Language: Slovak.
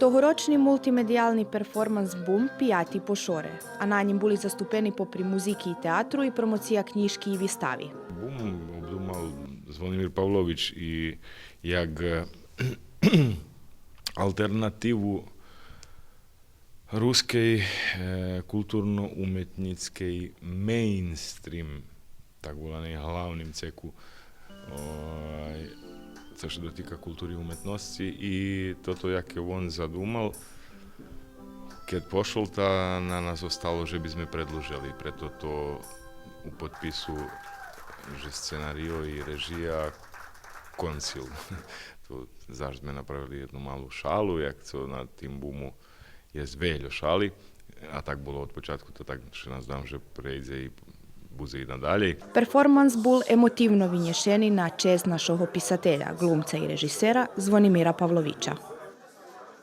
Тогорочний мултимедіальний перформанс «Бум» п'ятий по шоре, а на нім були заступені попри музики і театру і промоція книжки і вистави. Бум обдумав Звонимир Павлович і як альтернативу ruskej kulturno-umetnickej mainstream, tak volanej hlavným ceku, co se dotýka kultúry umetnosti. I toto, jak je on zadúmal, keď pošol, tá na nás ostalo, že by sme predĺžili. Preto to u podpisu, že scenario i režija koncil. To zašto sme napravili jednu malú šalu, jak co na tým Bumu je veľa šali, a tak bolo od počátku, to tak, že nás dám, že prejde i bude i nadalje. Перформанс був емотивно винešeni na čest našого pisatelja, glumca i režisera Zvonimira Pavlovića.